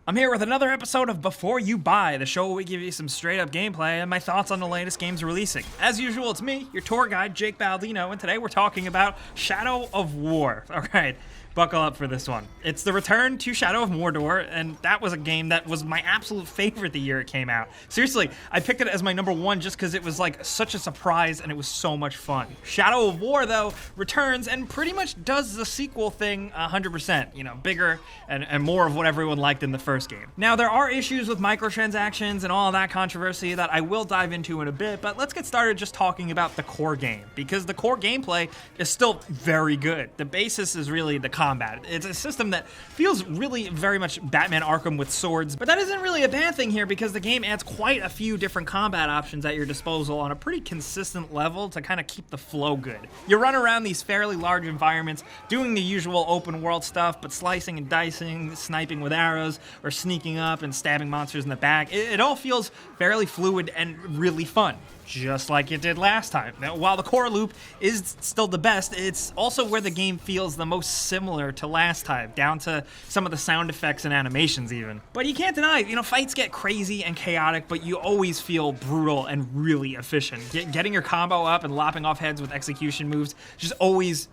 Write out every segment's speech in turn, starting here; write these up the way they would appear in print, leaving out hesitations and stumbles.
I'm here with another episode of Before You Buy, the show where we give you some straight up gameplay and my thoughts on the latest games releasing. As usual, it's me, your tour guide, Jake Baldino, and today we're talking about Shadow of War. Alright, buckle up for this one. It's the return to Shadow of Mordor, and that was a game that was my absolute favorite the year it came out. Seriously, I picked it as my number one just because it was like such a surprise and it was so much fun. Shadow of War, though, returns and pretty much does the sequel thing 100%. You know, bigger and more of what everyone liked in the first game. Now, there are issues with microtransactions and all that controversy that I will dive into in a bit, but let's get started just talking about the core game, because the core gameplay is still very good. The basis is really the combat. It's a system that feels really very much Batman Arkham with swords, but that isn't really a bad thing here because the game adds quite a few different combat options at your disposal on a pretty consistent level to kind of keep the flow good. You run around these fairly large environments doing the usual open world stuff, but slicing and dicing, sniping with arrows, or sneaking up and stabbing monsters in the back. It all feels fairly fluid and really fun, just like it did last time. Now, while the core loop is still the best, it's also where the game feels the most similar to last time, down to some of the sound effects and animations even. But you can't deny, fights get crazy and chaotic, but you always feel brutal and really efficient. Getting your combo up and lopping off heads with execution moves just always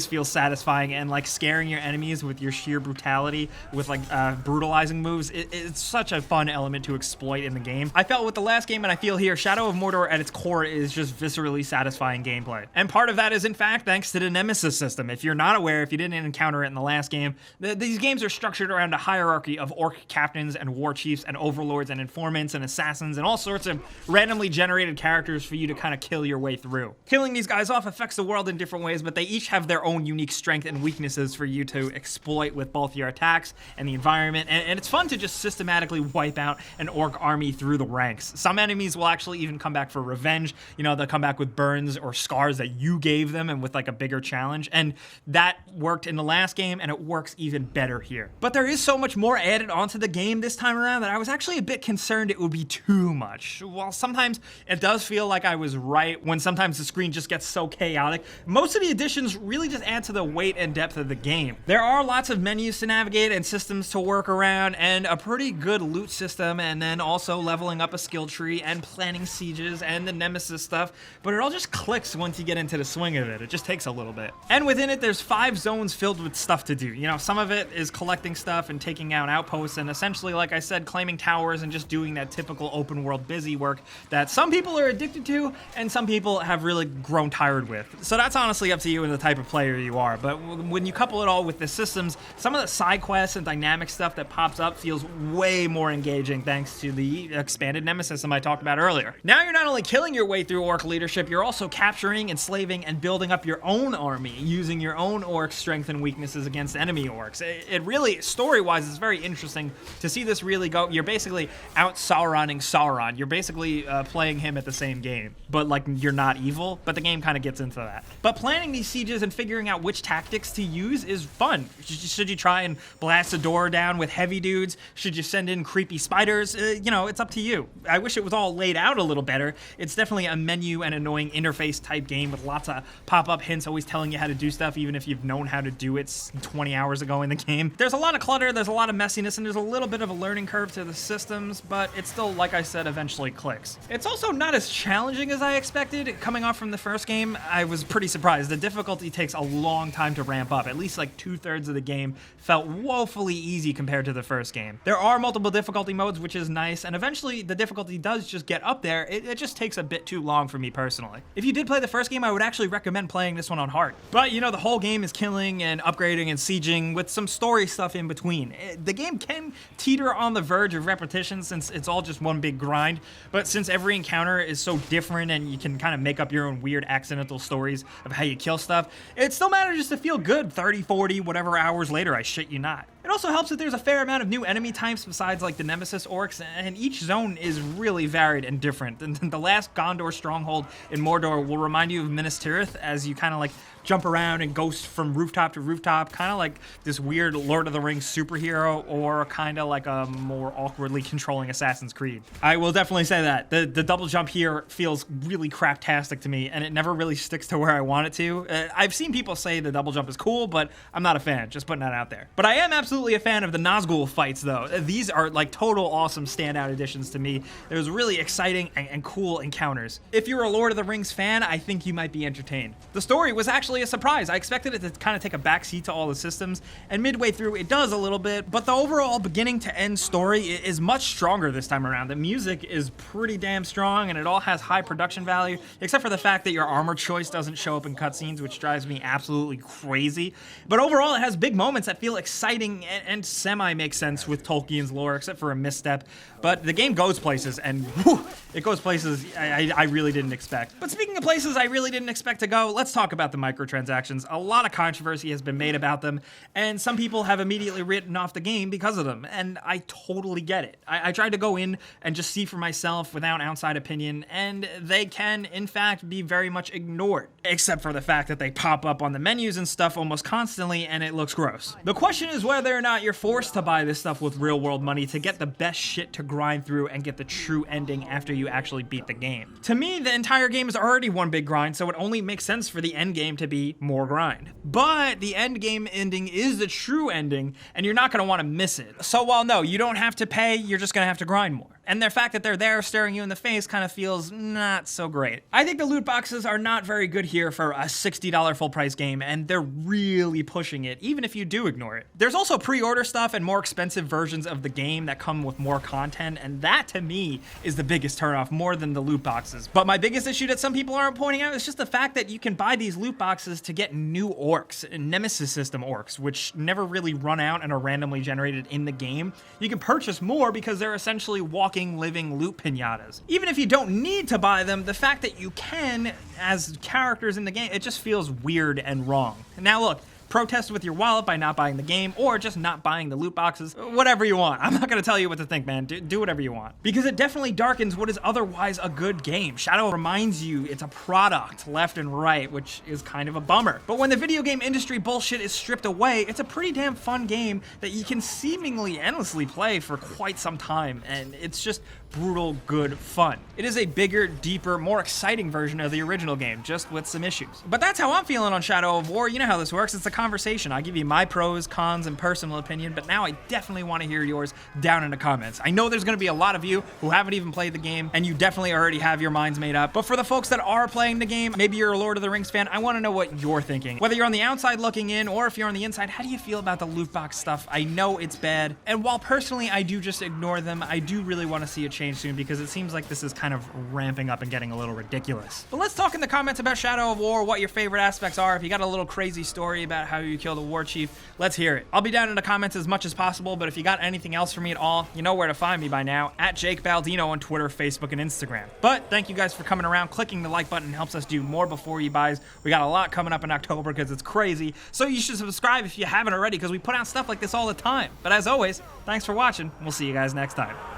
feels satisfying, and like scaring your enemies with your sheer brutality with like brutalizing moves, it's such a fun element to exploit in the game. I felt with the last game, and I feel here, Shadow of Mordor at its core is just viscerally satisfying gameplay. And part of that is in fact thanks to the nemesis system. If you're not aware, if you didn't encounter it in the last game, these games are structured around a hierarchy of orc captains and war chiefs and overlords and informants and assassins and all sorts of randomly generated characters for you to kind of kill your way through. Killing these guys off affects the world in different ways, but they each have their own unique strength and weaknesses for you to exploit with both your attacks and the environment, and it's fun to just systematically wipe out an orc army through the ranks. Some enemies will actually even come back for revenge. They'll come back with burns or scars that you gave them and with like a bigger challenge, and that worked in the last game and it works even better here. But there is so much more added onto the game this time around that I was actually a bit concerned it would be too much. While sometimes it does feel like I was right when sometimes the screen just gets so chaotic, most of the additions really just add to the weight and depth of the game. There are lots of menus to navigate and systems to work around, and a pretty good loot system, and then also leveling up a skill tree and planning sieges and the nemesis stuff, but it all just clicks once you get into the swing of it. It just takes a little bit. And within it, there's 5 zones filled with stuff to do. Some of it is collecting stuff and taking out outposts and essentially, like I said, claiming towers and just doing that typical open world busy work that some people are addicted to and some people have really grown tired with. So that's honestly up to you and the type of player you are, but when you couple it all with the systems, some of the side quests and dynamic stuff that pops up feels way more engaging thanks to the expanded nemesis system I talked about earlier. Now you're not only killing your way through orc leadership, you're also capturing, enslaving, and building up your own army, using your own orc strength and weaknesses against enemy orcs. It really, story-wise, is very interesting to see this really go. You're basically out Sauroning Sauron. You're basically playing him at the same game, but like you're not evil, but the game kind of gets into that. But planning these sieges and figuring out which tactics to use is fun. Should you try and blast a door down with heavy dudes? Should you send in creepy spiders? It's up to you. I wish it was all laid out a little better. It's definitely a menu and annoying interface type game with lots of pop-up hints always telling you how to do stuff even if you've known how to do it 20 hours ago in the game. There's a lot of clutter, there's a lot of messiness, and there's a little bit of a learning curve to the systems, but it still, like I said, eventually clicks. It's also not as challenging as I expected. Coming off from the first game, I was pretty surprised. The difficulty takes a long time to ramp up. At least like 2/3 of the game felt woefully easy compared to the first game. There are multiple difficulty modes, which is nice, and eventually the difficulty does just get up there. It just takes a bit too long for me personally. If you did play the first game, I would actually recommend playing this one on hard. But the whole game is killing and upgrading and sieging with some story stuff in between. The game can teeter on the verge of repetition since it's all just one big grind, but since every encounter is so different and you can kind of make up your own weird accidental stories of how you kill stuff, it still manages to feel good 30, 40, whatever hours later, I shit you not. It also helps that there's a fair amount of new enemy types besides like the nemesis orcs, and each zone is really varied and different. And the last Gondor stronghold in Mordor will remind you of Minas Tirith as you kind of like jump around and ghost from rooftop to rooftop, kind of like this weird Lord of the Rings superhero, or kind of like a more awkwardly controlling Assassin's Creed. I will definitely say that. The double jump here feels really craptastic to me, and it never really sticks to where I want it to. I've seen people say the double jump is cool, but I'm not a fan, just putting that out there. But I am absolutely a fan of the Nazgul fights, though. These are like total awesome standout additions to me. It was really exciting and cool encounters. If you're a Lord of the Rings fan, I think you might be entertained. The story was actually a surprise. I expected it to kind of take a backseat to all the systems, and midway through it does a little bit, but the overall beginning to end story is much stronger this time around. The music is pretty damn strong, and it all has high production value, except for the fact that your armor choice doesn't show up in cutscenes, which drives me absolutely crazy. But overall, it has big moments that feel exciting and semi-make sense with Tolkien's lore, except for a misstep. But the game goes places, and whew, it goes places I really didn't expect. But speaking of places I really didn't expect to go, let's talk about the microtransactions. A lot of controversy has been made about them, and some people have immediately written off the game because of them, and I totally get it. I tried to go in and just see for myself without outside opinion, and they can, in fact, be very much ignored, except for the fact that they pop up on the menus and stuff almost constantly, and it looks gross. The question is whether or not you're forced to buy this stuff with real-world money to get the best shit to grind through and get the true ending after you actually beat the game. To me, the entire game is already one big grind, so it only makes sense for the end game to be more grind. But the end game ending is the true ending, and you're not going to want to miss it. So while no, you don't have to pay, you're just going to have to grind more. And the fact that they're there staring you in the face kind of feels not so great. I think the loot boxes are not very good here for a $60 full price game, and they're really pushing it, even if you do ignore it. There's also pre-order stuff and more expensive versions of the game that come with more content, and that to me is the biggest turnoff, more than the loot boxes. But my biggest issue that some people aren't pointing out is just the fact that you can buy these loot boxes to get new orcs, nemesis system orcs, which never really run out and are randomly generated in the game. You can purchase more because they're essentially walking living loot pinatas. Even if you don't need to buy them, the fact that you can as characters in the game, it just feels weird and wrong. Now look, protest with your wallet by not buying the game, or just not buying the loot boxes, whatever you want. I'm not gonna tell you what to think, man. Do whatever you want. Because it definitely darkens what is otherwise a good game. Shadow reminds you it's a product left and right, which is kind of a bummer. But when the video game industry bullshit is stripped away, it's a pretty damn fun game that you can seemingly endlessly play for quite some time, and it's just brutal good fun. It is a bigger, deeper, more exciting version of the original game, just with some issues. But that's how I'm feeling on Shadow of War. You know how this works. It's a conversation. I give you my pros, cons, and personal opinion, but now I definitely want to hear yours down in the comments. I know there's going to be a lot of you who haven't even played the game, and you definitely already have your minds made up. But for the folks that are playing the game, maybe you're a Lord of the Rings fan, I want to know what you're thinking. Whether you're on the outside looking in, or if you're on the inside, how do you feel about the loot box stuff? I know it's bad, and while personally I do just ignore them, I do really want to see a change soon, because it seems like this is kind of ramping up and getting a little ridiculous. But let's talk in the comments about Shadow of War, what your favorite aspects are. If you got a little crazy story about how you killed a war chief, let's hear it. I'll be down in the comments as much as possible, but if you got anything else for me at all, you know where to find me by now, at Jake Baldino on Twitter, Facebook, and Instagram. But thank you guys for coming around. Clicking the like button helps us do more before you buys. We got a lot coming up in October because it's crazy, so you should subscribe if you haven't already, because we put out stuff like this all the time. But as always, thanks for watching. We'll see you guys next time.